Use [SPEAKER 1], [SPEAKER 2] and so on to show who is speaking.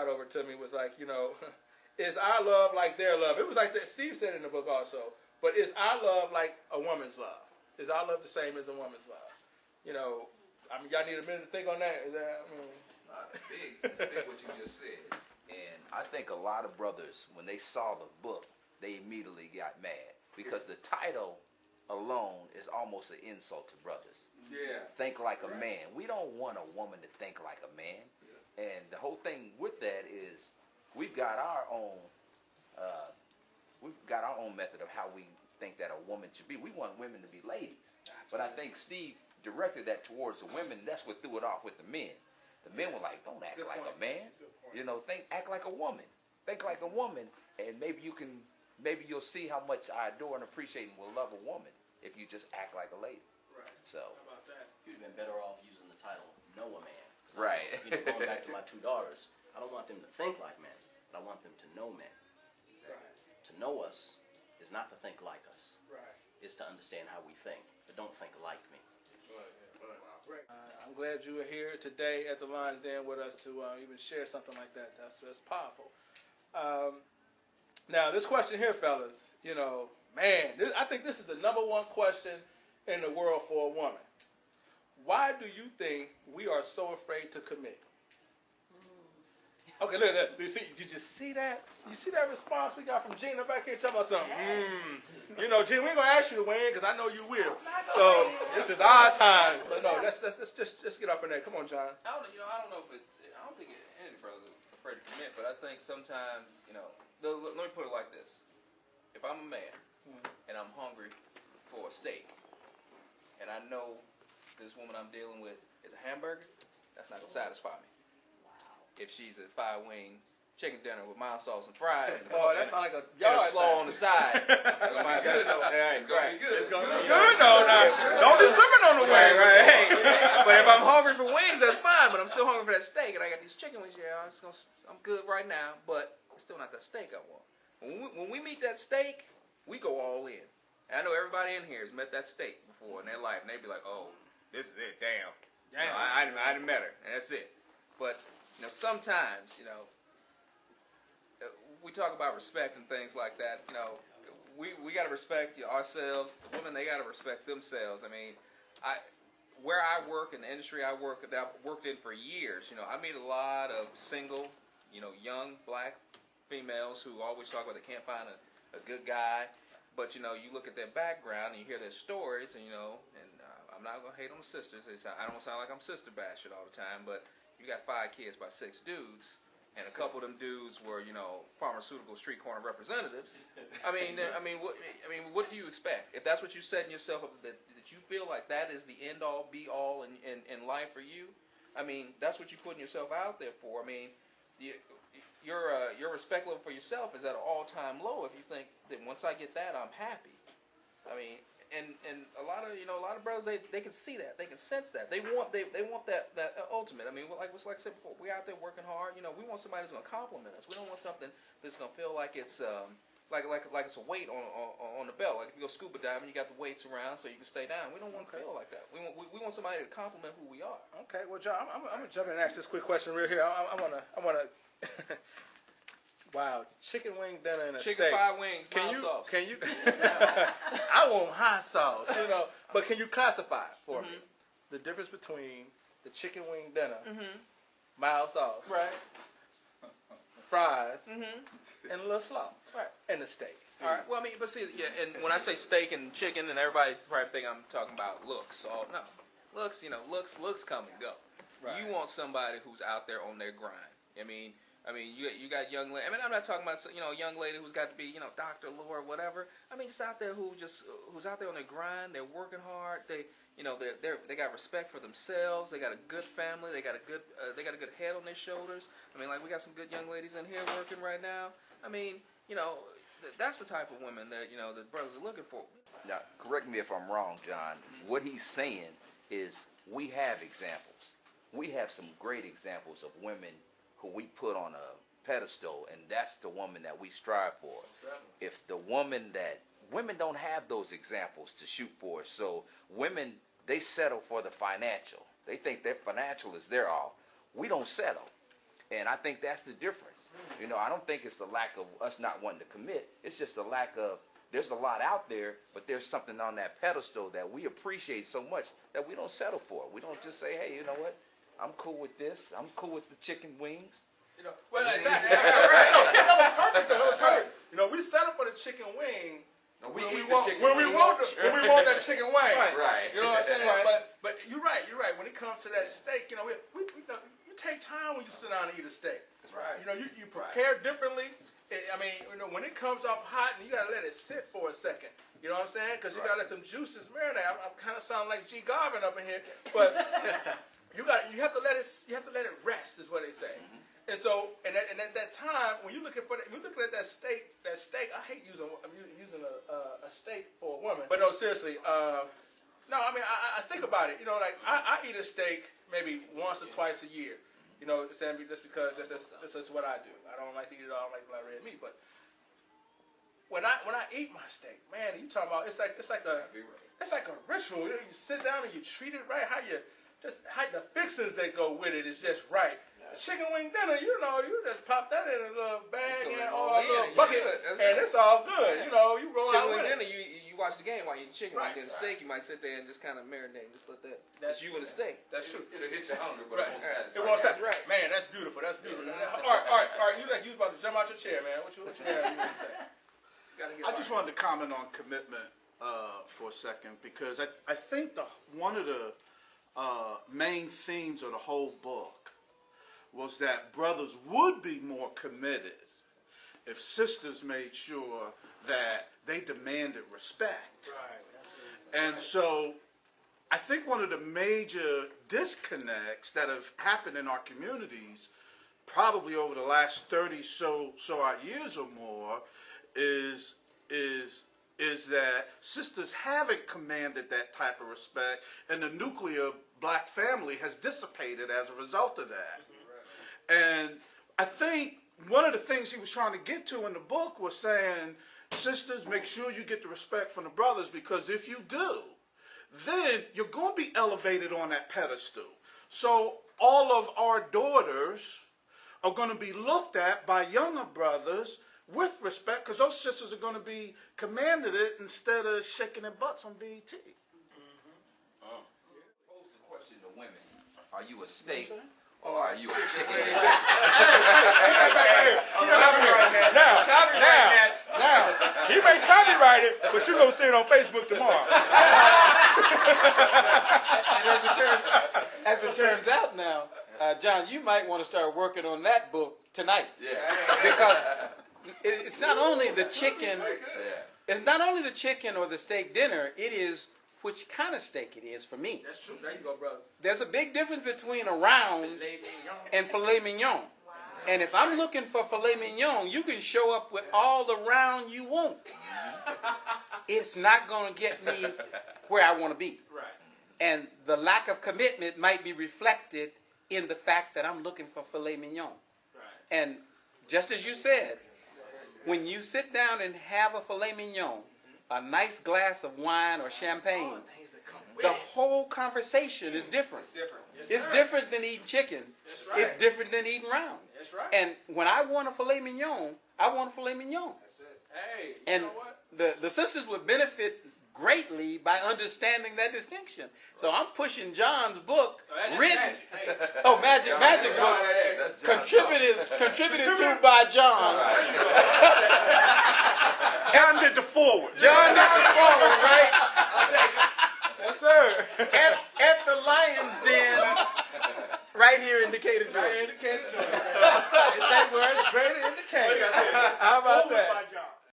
[SPEAKER 1] shot over to me was like, is our love like their love? It was like that. Steve said in the book also. But is our love like a woman's love? Is our love the same as a woman's love? Y'all need a minute to think on that. Is that?
[SPEAKER 2] It's big. It's big what you just said. And I think a lot of brothers, when they saw the book, they immediately got mad because the title alone is almost an insult to brothers.
[SPEAKER 1] Yeah.
[SPEAKER 2] Think like a man. We don't want a woman to think like a man. Yeah. And the whole thing with that is we've got our own method of how we think that a woman should be. We want women to be ladies. Absolutely. But I think Steve directed that towards the women. That's what threw it off with the men. The men were like, don't act like a man. Act like a woman. Think like a woman, and maybe you'll see how much I adore and appreciate and will love a woman if you just act like a lady.
[SPEAKER 1] Right.
[SPEAKER 2] So
[SPEAKER 3] how about that? You'd have been better off using the title "Know a Man."
[SPEAKER 2] Right.
[SPEAKER 3] Going back to my two daughters, I don't want them to think like men, but I want them to know men.
[SPEAKER 1] Right.
[SPEAKER 3] To know us is not to think like us.
[SPEAKER 1] Right.
[SPEAKER 3] It's to understand how we think, but don't think like me.
[SPEAKER 1] Right. I'm glad you were here today at the Lion's Den with us to even share something like that. That's powerful. Now, this question here, fellas, I think this is the number one question in the world for a woman. Why do you think we are so afraid to commit? Okay, look at that. Did you see that? You see that response we got from Gina back here talking about something? Gina, we ain't gonna ask you to win because I know you will. So this is our time. But no, let's just get off of that. Come on, John.
[SPEAKER 4] I don't know if it's. I don't think any of the brothers are afraid to commit, but I think sometimes, let me put it like this: if I'm a man and I'm hungry for a steak, and I know this woman I'm dealing with is a hamburger, that's not gonna satisfy me. If she's a 5-wing chicken dinner with mild sauce and fries,
[SPEAKER 1] that sounds like a
[SPEAKER 4] yard
[SPEAKER 1] yard
[SPEAKER 4] slaw on the side. It's
[SPEAKER 2] gonna be good though. It's gonna be good.
[SPEAKER 1] It's gonna be good though. Now, don't be slipping on the way.
[SPEAKER 4] Right. But if I'm hungry for wings, that's fine. But I'm still hungry for that steak, and I got these chicken wings. Yeah, I'm good right now, but it's still not that steak I want. When we meet that steak, we go all in. And I know everybody in here has met that steak before in their life, and they'd be like, "Oh, this is it. Damn. I didn't met her, and that's it." But sometimes, we talk about respect and things like that. We got to respect ourselves. The women, they got to respect themselves. I mean, where I work in the industry I work, that I've worked in for years. I meet a lot of single, young black females who always talk about they can't find a good guy. But you look at their background and you hear their stories, and I'm not gonna hate on the sisters. I don't sound like I'm sister bashing all the time, but you got 5 kids by 6 dudes, and a couple of them dudes were, pharmaceutical street corner representatives. What do you expect? If that's what you set in yourself up, that you feel like that is the end all, be all in life for you, that's what you putting yourself out there for. Your respect level for yourself is at an all-time low if you think that once I get that, I'm happy. And a lot of brothers, they can see that, they can sense that, they want that ultimate. Like I said before, we're out there working hard. We want somebody who's going to compliment us. We don't want something that's going to feel like it's like it's a weight on the belt. Like if you go scuba diving, you got the weights around so you can stay down. We don't want to feel like that. We want somebody to compliment who we are.
[SPEAKER 1] Okay, well, John, I'm gonna jump in and ask this quick question real here. I wanna. Wow, chicken wing dinner and a
[SPEAKER 4] chicken
[SPEAKER 1] steak.
[SPEAKER 4] 5 wings, mild sauce.
[SPEAKER 1] Can you? I want hot sauce, But can you classify for me the difference between the chicken wing dinner, mild sauce,
[SPEAKER 4] right,
[SPEAKER 1] fries, and a little slaw, right, and the steak?
[SPEAKER 4] All right. Well, but see, yeah, and when I say steak and chicken, and everybody's probably think I'm talking about looks. So no, looks come and go. Right. You want somebody who's out there on their grind. You got young lady. I'm not talking about a young lady who's got to be Dr. Laura, whatever. Just out there who's out there on their grind. They're working hard. They got respect for themselves. They got a good family. They got a good head on their shoulders. Like we got some good young ladies in here working right now. That's the type of women that the brothers are looking for.
[SPEAKER 2] Now, correct me if I'm wrong, John. What he's saying is we have examples. We have some great examples of women who we put on a pedestal, and that's the woman that we strive for. If the women don't have those examples to shoot for, so women, they settle for the financial. They think their financial is their all. We don't settle. And I think that's the difference. You know, I don't think it's the lack of us not wanting to commit. It's just the lack of, there's a lot out there, but there's something on that pedestal that we appreciate so much that we don't settle for. We don't just say, hey, you know what? I'm cool with this. I'm cool with the chicken wings.
[SPEAKER 1] You know, well, exactly. That was perfect. That was perfect. You know, we settle for the chicken wing.
[SPEAKER 2] No,
[SPEAKER 1] When we want that chicken wing.
[SPEAKER 2] Right.
[SPEAKER 1] You know what I'm saying?
[SPEAKER 4] Right.
[SPEAKER 1] But you're right. When it comes to that steak, you know, you take time when you sit down and eat a steak.
[SPEAKER 4] That's right.
[SPEAKER 1] You know, you prepare differently. I mean, you know, when it comes off hot, and you gotta let it sit for a second. You know what I'm saying? Because you gotta let them juices marinate. I'm kind of sounding like G. Garvin up in here, but you have to let it rest, is what they say. And so, and at that time, when you're looking at that steak, I hate using a steak for a woman. But no, seriously, no, I mean, I think about it. You know, like I eat a steak maybe once or twice a year. You know, just because that's just what I do. I don't like to eat it all. I like red meat. But when I eat my steak, man, you talking about it's like a ritual. You sit down and you treat it right. How the fixings that go with it is just right. Chicken wing dinner, you know, you just pop that in a little bag and or a little bucket, and it's all good. You know, you roll out with
[SPEAKER 4] Chicken wing
[SPEAKER 1] it.
[SPEAKER 4] dinner, you watch the game while you eat chicken.
[SPEAKER 1] Right,
[SPEAKER 4] When you get a steak, you might sit there and just kind of marinate, just let that.
[SPEAKER 1] That's
[SPEAKER 4] It's you and the steak.
[SPEAKER 1] That's true.
[SPEAKER 2] It'll hit you hungry, but
[SPEAKER 1] Right.
[SPEAKER 2] it won't satisfy.
[SPEAKER 1] It won't
[SPEAKER 4] That's
[SPEAKER 1] satisfy.
[SPEAKER 4] right.
[SPEAKER 1] Man, that's beautiful. That's beautiful. All right. You was about to jump out your chair, man. What you have you say?
[SPEAKER 5] I just wanted to comment on commitment for a second, because I think one of the main themes of the whole book was that brothers would be more committed if sisters made sure that they demanded respect.
[SPEAKER 1] Right.
[SPEAKER 5] And so I think one of the major disconnects that have happened in our communities probably over the last 30 so odd years or more is that sisters haven't commanded that type of respect, and the nuclear black family has dissipated as a result of that. And I think one of the things he was trying to get to in the book was saying, sisters, make sure you get the respect from the brothers, because if you do, then you're going to be elevated on that pedestal. So all of our daughters are going to be looked at by younger brothers with respect, because those sisters are going to be commanded it instead of shaking their butts on BET.
[SPEAKER 2] Pose the question to women: are you a steak or are you a chicken?
[SPEAKER 1] Now, he may copyright it, but you're going to see it on Facebook tomorrow.
[SPEAKER 6] And as it turns out now, John, you might want to start working on that book tonight.
[SPEAKER 2] Yeah.
[SPEAKER 6] Because it's not only the chicken,
[SPEAKER 2] Yeah.
[SPEAKER 6] it's not only the chicken or the steak dinner, it is which kind of steak it is for me.
[SPEAKER 1] That's true. There you go, brother.
[SPEAKER 6] There's a big difference between a round and filet mignon. And if I'm looking for filet mignon, you can show up with all the round you want. It's not going to get me where I want to be.
[SPEAKER 1] Right.
[SPEAKER 6] And the lack of commitment might be reflected in the fact that I'm looking for filet mignon.
[SPEAKER 1] Right.
[SPEAKER 6] And just as you said, when you sit down and have a filet mignon, a nice glass of wine or champagne, the whole conversation is different. It's different than eating chicken.
[SPEAKER 1] That's right.
[SPEAKER 6] It's different than eating round.
[SPEAKER 1] That's right.
[SPEAKER 6] And when I want a filet mignon, I want a filet mignon.
[SPEAKER 1] That's it. Hey, you
[SPEAKER 6] And
[SPEAKER 1] know what?
[SPEAKER 6] the sisters would benefit greatly by understanding that distinction. So I'm pushing John's book,
[SPEAKER 1] That's
[SPEAKER 6] written.
[SPEAKER 1] magic. Hey.
[SPEAKER 6] Oh, magic book,
[SPEAKER 2] That's John.
[SPEAKER 6] contributed to by John.
[SPEAKER 5] John did the forward.
[SPEAKER 6] John did the forward, right?
[SPEAKER 1] Yes, sir.
[SPEAKER 6] At the Lion's Den, right here in Decatur,
[SPEAKER 1] I
[SPEAKER 6] Georgia.
[SPEAKER 1] indicated